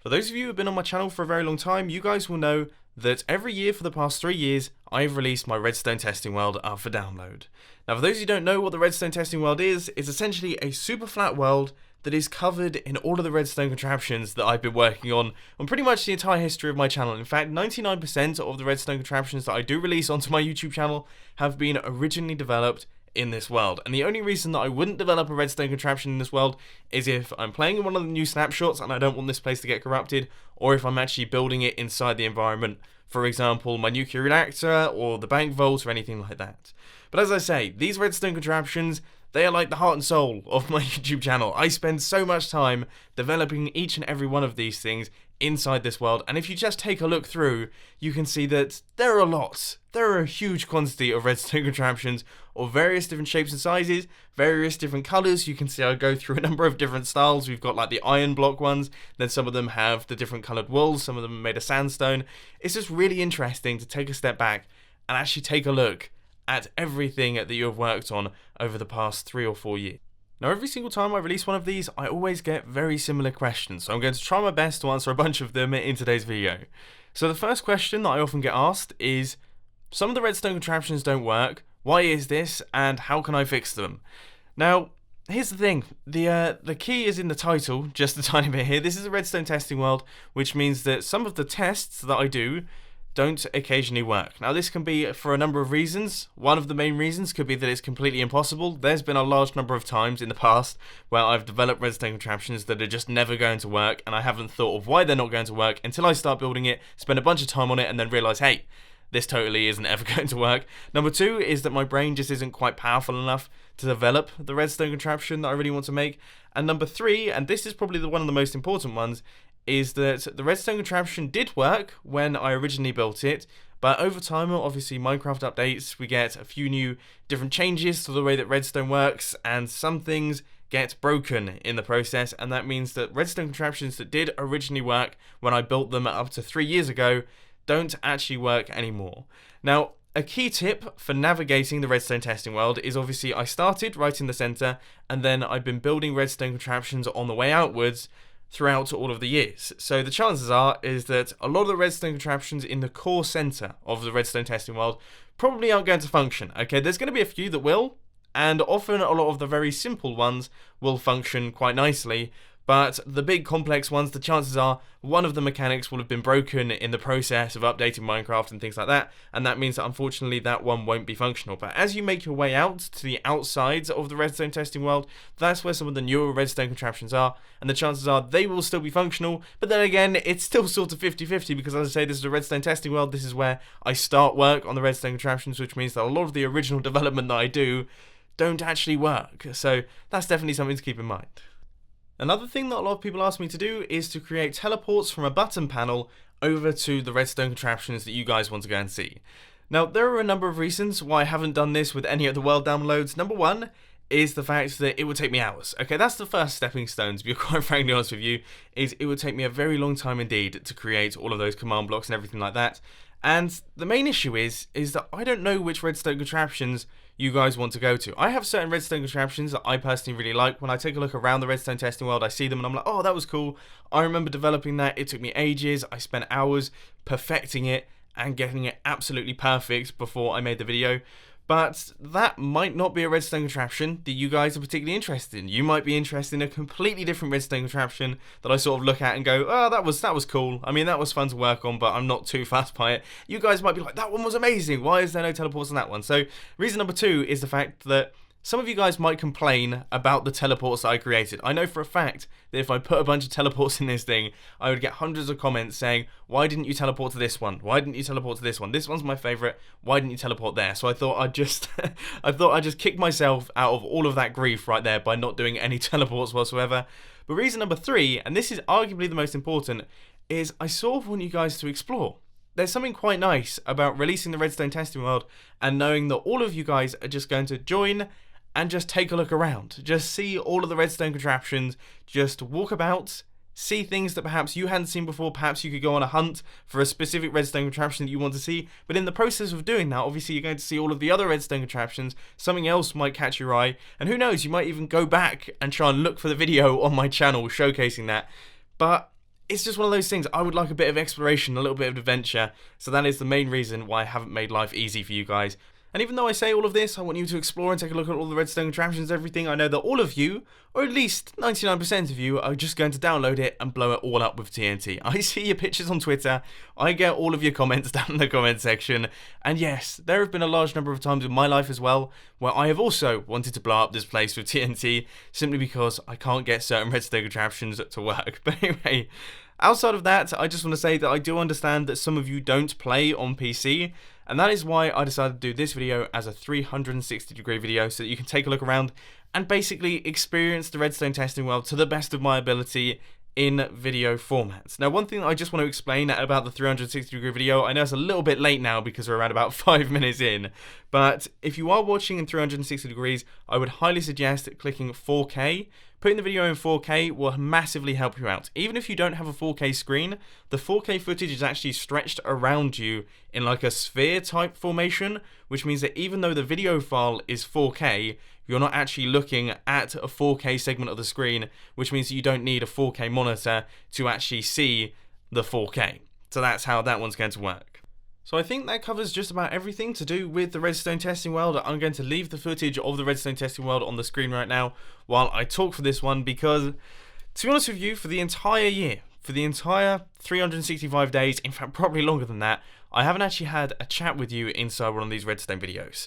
For those of you who have been on my channel for a very long time, you guys will know that every year for the past 3 years, I've released my Redstone testing world up for download. Now, for those who don't know what the Redstone testing world is, it's essentially a super flat world that is covered in all of the redstone contraptions that I've been working on pretty much the entire history of my channel. In fact, 99% of the redstone contraptions that I do release onto my YouTube channel have been originally developed in this world. And the only reason that I wouldn't develop a redstone contraption in this world is if I'm playing in one of the new snapshots and I don't want this place to get corrupted, or if I'm actually building it inside the environment. For example, my nuclear reactor or the bank vault or anything like that. But as I say, these redstone contraptions, they are like the heart and soul of my YouTube channel. I spend so much time developing each and every one of these things inside this world, and if you just take a look through, you can see that there are a lot. There are a huge quantity of redstone contraptions of various different shapes and sizes, various different colours. You can see I go through a number of different styles. We've got like the iron block ones, then some of them have the different coloured walls, some of them are made of sandstone. It's just really interesting to take a step back and actually take a look at everything that you have worked on over the past 3 or 4 years. Now, every single time I release one of these, I always get very similar questions, so I'm going to try my best to answer a bunch of them in today's video. So the first question that I often get asked is, some of the redstone contraptions don't work, why is this, and how can I fix them? Now, here's the thing, the key is in the title, just a tiny bit here. This is a redstone testing world, which means that some of the tests that I do don't occasionally work. Now, this can be for a number of reasons. One of the main reasons could be that it's completely impossible. There's been a large number of times in the past where I've developed redstone contraptions that are just never going to work, and I haven't thought of why they're not going to work until I start building it, spend a bunch of time on it, and then realise, hey, this totally isn't ever going to work. Number 2 is that my brain just isn't quite powerful enough to develop the redstone contraption that I really want to make. And number 3, and this is probably one of the most important ones, is that the redstone contraption did work when I originally built it, but over time, obviously Minecraft updates, we get a few new different changes to the way that redstone works, and some things get broken in the process, and that means that redstone contraptions that did originally work when I built them up to 3 years ago don't actually work anymore. Now, a key tip for navigating the redstone testing world is obviously I started right in the center, and then I've been building redstone contraptions on the way outwards throughout all of the years. So the chances is that a lot of the redstone contraptions in the core center of the redstone testing world probably aren't going to function. Okay, there's going to be a few that will, and often a lot of the very simple ones will function quite nicely. But the big complex ones, the chances are one of the mechanics will have been broken in the process of updating Minecraft and things like that, and that means that unfortunately that one won't be functional. But as you make your way out to the outsides of the redstone testing world, that's where some of the newer redstone contraptions are, and the chances are they will still be functional. But then again, it's still sort of 50-50, because as I say, this is a redstone testing world. This is where I start work on the redstone contraptions, which means that a lot of the original development that I do don't actually work. So that's definitely something to keep in mind. Another thing that a lot of people ask me to do is to create teleports from a button panel over to the redstone contraptions that you guys want to go and see. Now, there are a number of reasons why I haven't done this with any of the world downloads. Number 1 is the fact that it would take me hours. Okay, that's the first stepping stone, to be quite frankly honest with you, is it would take me a very long time indeed to create all of those command blocks and everything like that. And the main issue is that I don't know which redstone contraptions you guys want to go to. I have certain redstone contraptions that I personally really like. When I take a look around the redstone testing world, I see them and I'm like, oh, that was cool. I remember developing that. It took me ages. I spent hours perfecting it and getting it absolutely perfect before I made the video. But that might not be a redstone contraption that you guys are particularly interested in. You might be interested in a completely different redstone contraption that I sort of look at and go, oh, that was cool. I mean, that was fun to work on, but I'm not too fast by it. You guys might be like, that one was amazing. Why is there no teleports on that one? So reason number 2 is the fact that some of you guys might complain about the teleports that I created. I know for a fact that if I put a bunch of teleports in this thing, I would get hundreds of comments saying, why didn't you teleport to this one? Why didn't you teleport to this one? This one's my favorite. Why didn't you teleport there? So I thought I'd just kick myself out of all of that grief right there by not doing any teleports whatsoever. But reason number 3, and this is arguably the most important, is I sort of want you guys to explore. There's something quite nice about releasing the redstone testing world and knowing that all of you guys are just going to join and just take a look around. Just see all of the redstone contraptions, just walk about, see things that perhaps you hadn't seen before. Perhaps you could go on a hunt for a specific redstone contraption that you want to see, but in the process of doing that, obviously you're going to see all of the other redstone contraptions. Something else might catch your eye, and who knows, you might even go back and try and look for the video on my channel showcasing that. But it's just one of those things. I would like a bit of exploration, a little bit of adventure. So that is the main reason why I haven't made life easy for you guys. And even though I say all of this, I want you to explore and take a look at all the redstone contraptions, everything. I know that all of you, or at least 99% of you, are just going to download it and blow it all up with TNT. I see your pictures on Twitter, I get all of your comments down in the comment section, and yes, there have been a large number of times in my life as well, where I have also wanted to blow up this place with TNT, simply because I can't get certain redstone contraptions to work. But anyway, outside of that, I just want to say that I do understand that some of you don't play on PC, and that is why I decided to do this video as a 360-degree video, so that you can take a look around and basically experience the redstone testing world to the best of my ability in video formats. Now, one thing that I just want to explain about the 360-degree video, I know it's a little bit late now because we're around about 5 minutes in, but if you are watching in 360 degrees, I would highly suggest clicking 4K. Putting the video in 4K will massively help you out. Even if you don't have a 4K screen, the 4K footage is actually stretched around you in like a sphere type formation, which means that even though the video file is 4K, you're not actually looking at a 4K segment of the screen, which means that you don't need a 4K monitor to actually see the 4K. So that's how that one's going to work. So I think that covers just about everything to do with the redstone testing world. I'm going to leave the footage of the redstone testing world on the screen right now while I talk for this one, because to be honest with you, for the entire year, for the entire 365 days, in fact probably longer than that, I haven't actually had a chat with you inside one of these redstone videos.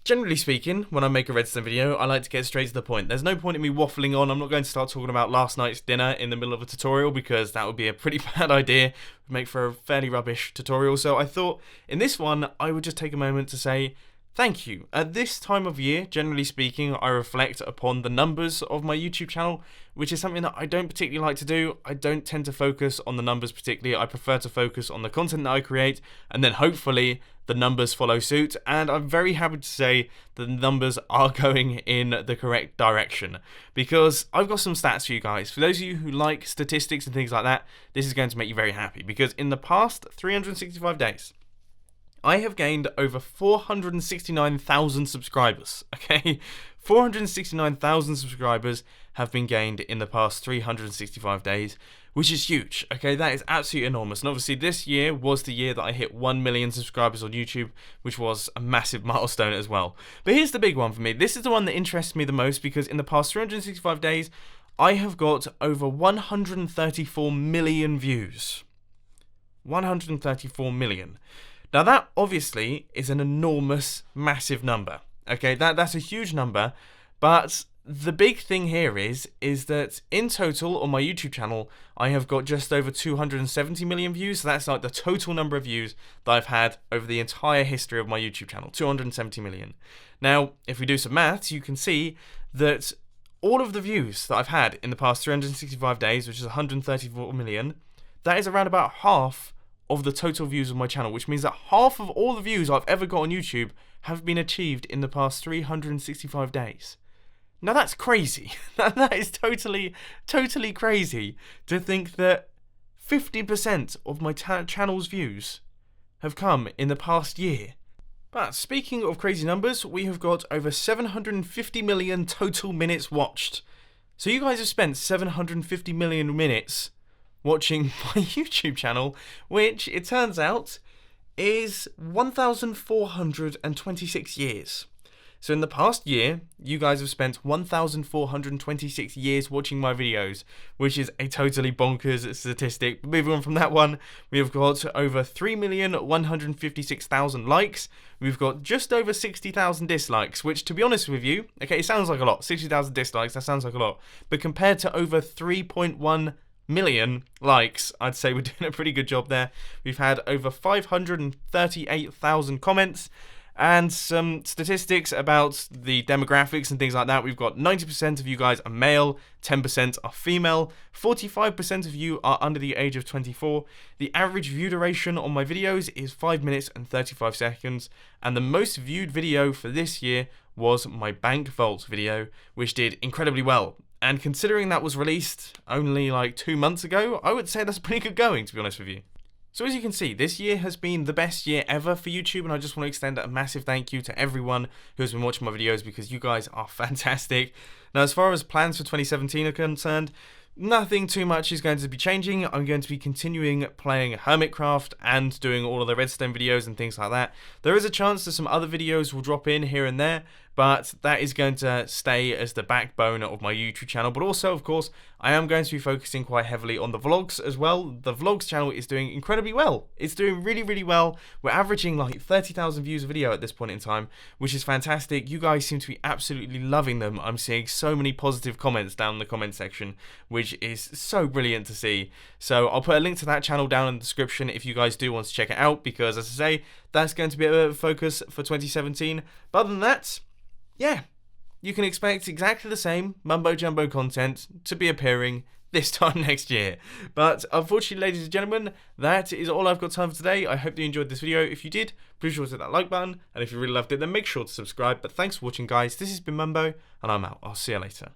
Generally speaking, when I make a redstone video, I like to get straight to the point. There's no point in me waffling on. I'm not going to start talking about last night's dinner in the middle of a tutorial, because that would be a pretty bad idea. It would make for a fairly rubbish tutorial. So I thought in this one, I would just take a moment to say thank you. At this time of year, generally speaking, I reflect upon the numbers of my YouTube channel, which is something that I don't particularly like to do. I don't tend to focus on the numbers particularly. I prefer to focus on the content that I create, and then hopefully the numbers follow suit. And I'm very happy to say that the numbers are going in the correct direction, because I've got some stats for you guys. For those of you who like statistics and things like that, this is going to make you very happy, because in the past 365 days, I have gained over 469,000 subscribers, okay? 469,000 subscribers have been gained in the past 365 days, which is huge, okay? That is absolutely enormous. And obviously this year was the year that I hit 1 million subscribers on YouTube, which was a massive milestone as well. But here's the big one for me. This is the one that interests me the most, because in the past 365 days, I have got over 134 million views. 134 million. Now that obviously is an enormous, massive number, okay? That's a huge number, but the big thing here is that in total on my YouTube channel, I have got just over 270 million views. So that's like the total number of views that I've had over the entire history of my YouTube channel, 270 million. Now, if we do some maths, you can see that all of the views that I've had in the past 365 days, which is 134 million, that is around about half of the total views of my channel, which means that half of all the views I've ever got on YouTube have been achieved in the past 365 days. Now that's crazy. That is totally crazy to think that 50% of my channel's views have come in the past year. But speaking of crazy numbers, we have got over 750 million total minutes watched. So you guys have spent 750 million minutes watching my YouTube channel, which it turns out is 1,426 years. So in the past year, you guys have spent 1,426 years watching my videos, which is a totally bonkers statistic. Moving on from that one, we have got over 3,156,000 likes. We've got just over 60,000 dislikes, which, to be honest with you, okay, it sounds like a lot. 60,000 dislikes, that sounds like a lot. But compared to over 3.1 million likes, I'd say we're doing a pretty good job there. We've had over 538,000 comments, and some statistics about the demographics and things like that. We've got 90% of you guys are male, 10% are female, 45% of you are under the age of 24. The average view duration on my videos is 5 minutes and 35 seconds, and the most viewed video for this year was my bank vault video, which did incredibly well. And considering that was released only like 2 months ago, I would say that's pretty good going, to be honest with you. So as you can see, this year has been the best year ever for YouTube, and I just want to extend a massive thank you to everyone who has been watching my videos, because you guys are fantastic. Now, as far as plans for 2017 are concerned, nothing too much is going to be changing. I'm going to be continuing playing Hermitcraft and doing all of the Redstone videos and things like that. There is a chance that some other videos will drop in here and there, but that is going to stay as the backbone of my YouTube channel. But also, of course, I am going to be focusing quite heavily on the vlogs as well. The vlogs channel is doing incredibly well. It's doing really, really well. We're averaging like 30,000 views a video at this point in time, which is fantastic. You guys seem to be absolutely loving them. I'm seeing so many positive comments down in the comment section, which is so brilliant to see. So I'll put a link to that channel down in the description if you guys do want to check it out, because as I say, that's going to be a focus for 2017. But other than that, yeah, you can expect exactly the same mumbo jumbo content to be appearing this time next year. But unfortunately, ladies and gentlemen, that is all I've got time for today. I hope you enjoyed this video. If you did, please sure to hit that like button, and if you really loved it, then make sure to subscribe. But thanks for watching, guys. This has been Mumbo, and I'm out. I'll see you later.